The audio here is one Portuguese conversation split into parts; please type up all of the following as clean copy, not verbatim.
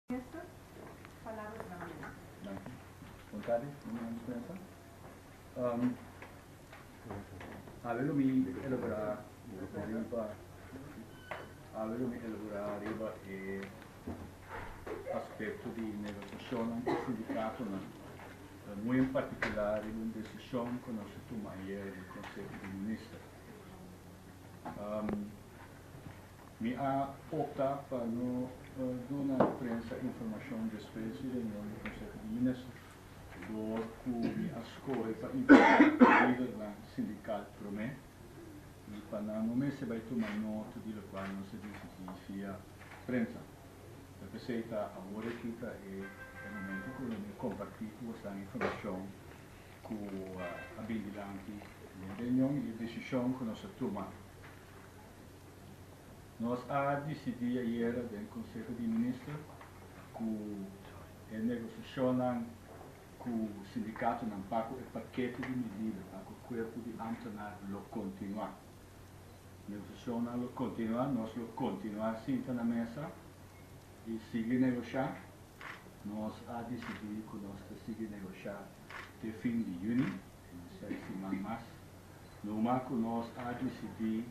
Palavras na mesa. Vontade? Nenhuma diferença? Avelo mi elaborar riba e aspecto di negociazione anche sindicato, muito em particular uma decisão que nós tomamos ayer do Conselho de Ministros. Me ha optado para não dar na imprensa informação depois da reunião do Conselho de Ministros, do que me escolhe para informar o líder sindical promê, e para não me se vai tomar nota de qual não se diz via prensa. A pessoa está agora aqui é o momento que eu compartilho essa informação com a habilidade da reunião e a decisão que nós tomamos. Nós decidimos ayer no Conselho de Ministros que a negociação com o sindicato não paga o paquete de medidas para que o corpo de Ambtenaar continuar. A negociação não continua, nós continuamos assim na mesa e seguir negociar. Nós decidimos que nós seguir negociar até fim de junho, 6 semanas mais. No marco nós decidimos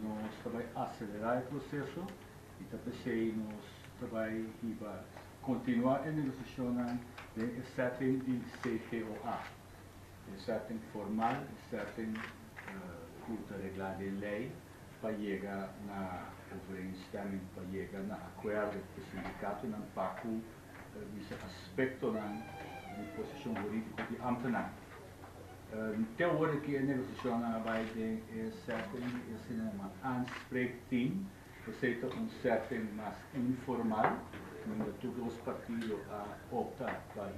nós vai acelerar o processo e também nós vai continuar a negociação de setting de CGOA, de setting formal, de setting curta regra de lei para chegar na overeenstemming, para chegar na acordo com o sindicato não para esse aspecto de posição jurídica de Ambtenaar. Teoria que a negociação vai ter esse aanspreekteam, ou seja, setting mais informal, onde todos os partidos optam para a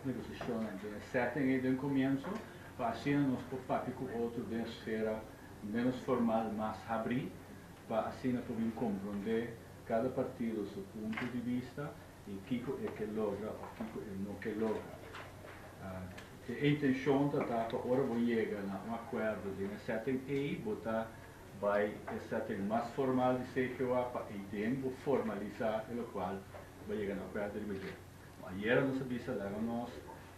negociação de setting de começo, para assim nós podemos com outro de esfera menos formal, mais abrir, para assim podemos compreender cada partido seu ponto de vista e o que logra ou o que não que logra. A intenção é para agora vou chegar a um acordo de setting A, botar vai setting mais formal de CGOA para ideia vou formalizar o qual vai chegar a um acordo de budget. Ayer nós avisamos nós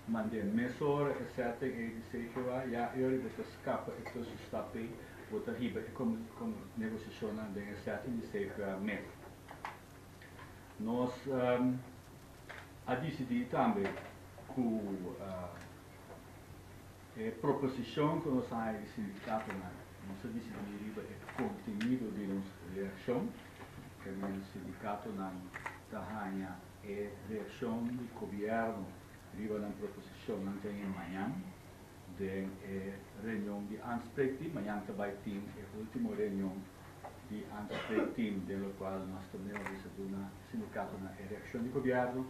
mandei mensura a setting A de CGOA já eu vou escapa então está bem botar riba como negociação de setting de CGOA mesmo. Nós decidimos também que a proposição que nós temos de sindicato, nós decidimos o conteúdo de nossa reação, que o sindicato está a reação do governo riba na proposição não tem amanhã, de reunião de aanspreekteam, amanhã também tem a última reunião de aanspreekteam, do qual nós também vamos do sindicato na reação do governo.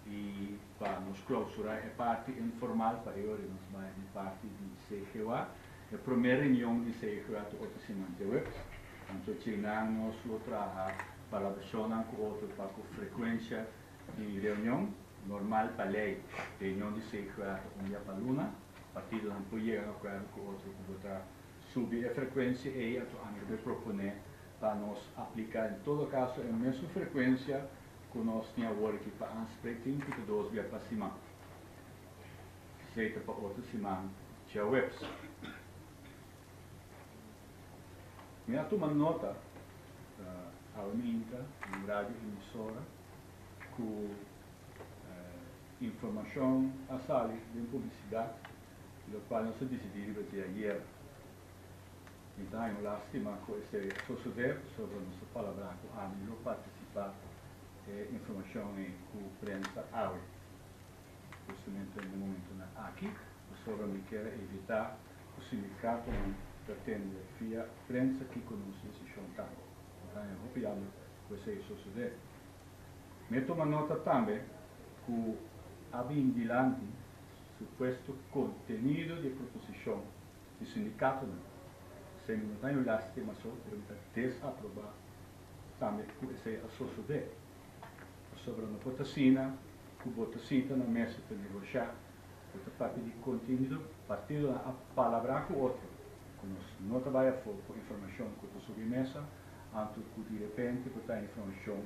E para nos clausurar a parte informal, para hoje nós vamos na parte de CGOA. A primeira reunião de CGOA é outra semana de web. Então, nós trabalhamos para a pessoa com outra para a frequência de reunião normal para a lei. Reunião de CGOA um dia para a luna, a partir de não pode chegar com outro para subir a frequência e a gente propõe para nós aplicar em todo caso a mesma frequência que nós tínhamos agora aqui para aanspreekteam, que todos vêm para cima. Seja para outra semana, já webs. Me toma nota, a minha rádio emissora, com informação a sair de publicidade, do qual nós decidimos fazer ayer. Então, eu lástima que esse suceder sobre a nossa palavra, que a melhor participar informação com a prensa áurea. Justamente no momento aqui, o senhor me quer evitar o sindicato pretende via prensa que conosco se juntar. Então, eu vou pedir que isso suceder. Me toma nota também que havia em diante suposto conteúdo de proposição do sindicato, sem não tenho lástima só, eu vou desaprovar também que isso suceder. Sobre uma potacina, que botacita na mesa para negociar, outra parte de conteúdo, partindo a palavra com o outro. Que não trabalha com informação que está sobre a mesa, antes que de repente botar informação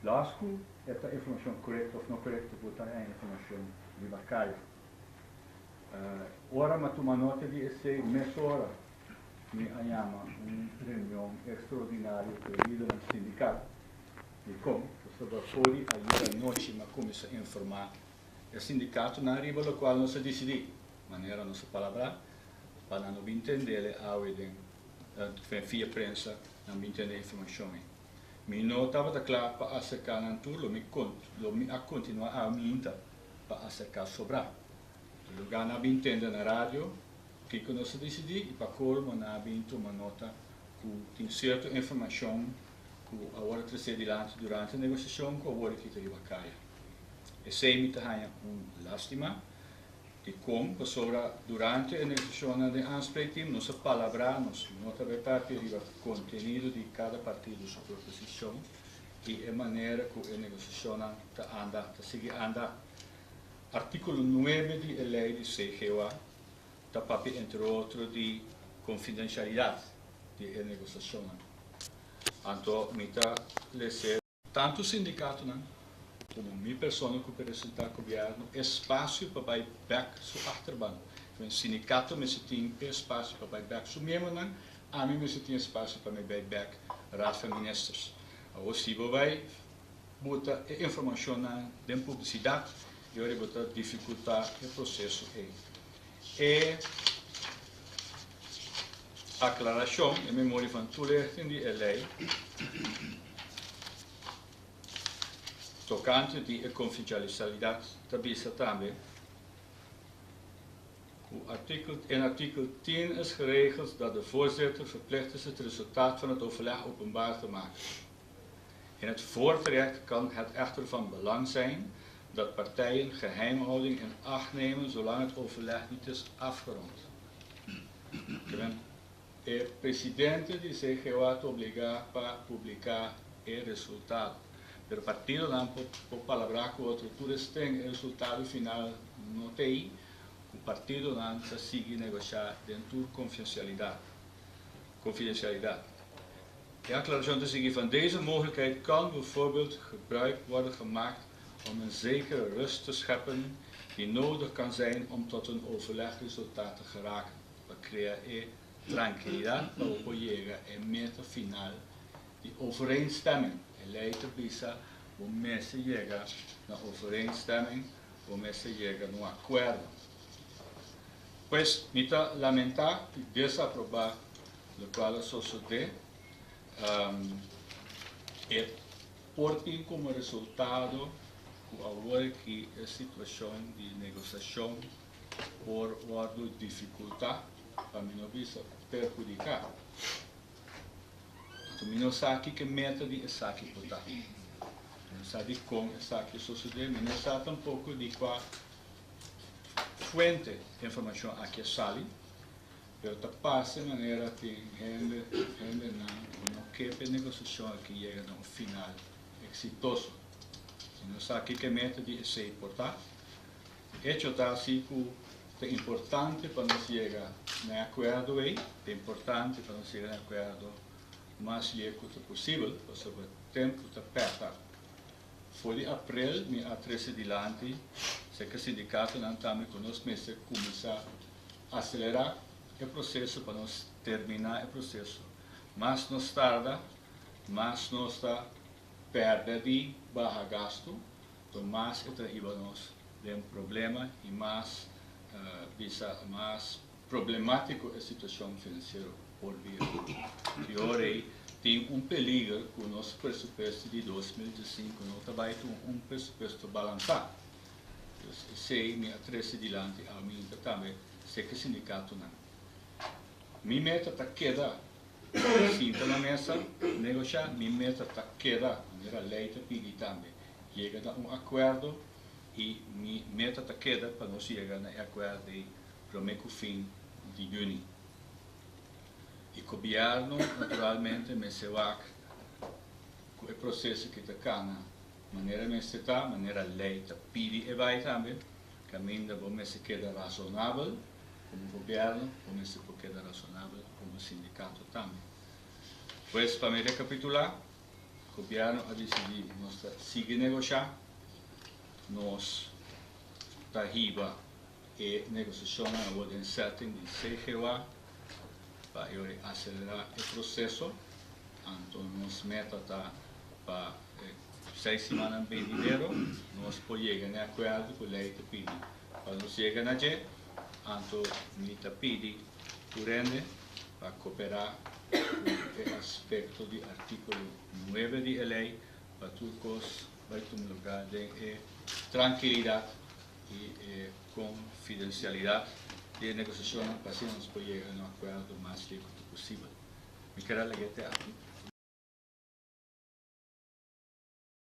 Lasco, esta informação correta ou não correta, botar a informação de Bacaia. Ora, mas uma nota de esse mês hora, me chama uma reunião extraordinária prevista no sindicato. E como, você pode ir à noite, mas começa a informar o sindicato na riba do qual não se decide, maneira não se palavra, para não entender a ordem, via prensa, não entender a informação. Me não estava claro para acercar na tudo, me a continuar a minta para acercar sobrar. O lugar não entende na rádio, que não se decide, e para colmo não vinto uma nota que tem certa informação que a hora de ser adiante durante a negociação com a hora que está Bacaia. E sei me tem lástima de como durante a negociação de anspreekteam não se palavra, não está parte do conteúdo de cada partido sua proposição e a maneira que a negociação está anda. Artículo 9 da lei de CGOA está papi entre outros de confidencialidade de negociação. Então, me está lecer tanto o sindicato como minha pessoa que representa o governo espaço para ir back sua achterban. O sindicato me tem espaço para ir back sua membro, a mim me tem espaço para ir back raad van ministers. Ou se vai botar informação na publicidade, eu vou botar dificultar o processo e aclaração em memória van toelichting die lei tocante de confidencialidade da visa também. In artikel 10 is geregeld dat de voorzitter verplicht is het resultaat van het overleg openbaar te maken. In het voortraject kan het echter van belang zijn dat partijen geheimhouding in acht nemen zolang het overleg niet is afgerond. O presidente de CGOA te obrigar para publicar o resultado. O partido não pode palavrar com outro, todos têm o resultado final no TI, o partido não se sigue negociar dentro de confidencialidade. De aclaratie te zeggen van deze mogelijkheid kan bijvoorbeeld gebruik worden gemaakt om een zekere rust te scheppen die nodig kan zijn om tot een overlegresultaat te geraken. We creëren tranquilidad para llegar en meta final de overeenstemming. En leidt er hoe mensen llegan naar overeenstemming, hoe mensen llegan a un acuerdo. Pues, nita lamentar y desaprobar lo cual sucede, porque como resultado, agora que a situação de negociação por ordem de dificuldade, para mim não visa perjudicar. Então, eu não sei que meta de essa aqui botar. Não sabe como essa aqui suceder, mas não sabe tampouco de qual fuente de informação aqui sai. Pero ta passa de maneira que gente não quer a negociação que chega a um final exitoso. Não sabe que meta de ser importante. Hecho está assim que é importante para nós chegar a acordo aí, é importante para nós chegar a acordo mais rápido possível, porque o tempo está perto. Foi de abril, me a 13 de diante, sei que o sindicato não também conosco, mas começar a acelerar o processo para nós terminar o processo. Mas não tarda, mas não está perda de barra gasto, então mais nós tem um problema e mais mais problemático a situação financeira por vir. E hoje tem perigo com o nosso pressuposto de 2015, não vai ter um pressuposto balançado. Sei, me atrese adiante, a mim também, sei que o sindicato não. Minha meta está queda, sinta na mesa, negociar, minha meta está queda, a lei está pedindo também. Chega a acordo e minha meta está queda para nós chegar a acordo para o fim de junho. E o governo, naturalmente, me se vai com o processo que está na maneira me está, maneira lei está pedindo e vai também, caminho para se queda razonável como governo, para se queda razonável como sindicato também. Pois, para me recapitular, governo ha decidido nós seguir negociar, nós está arriba e negociação na ordem certa de CGA para acelerar o processo. Então, nossa meta está para 6 semanas bem dinheiro, nós podemos chegar a acordo com a lei que pede. Para nós chegar na gente, então, nós pedimos para cooperar com o aspecto do artículo 9 da lei, para todos vai ter um lugar de tranquilidade e confidencialidade de negociação para que nós podemos chegar a um acordo o mais rápido possível. Me quero ler até aqui.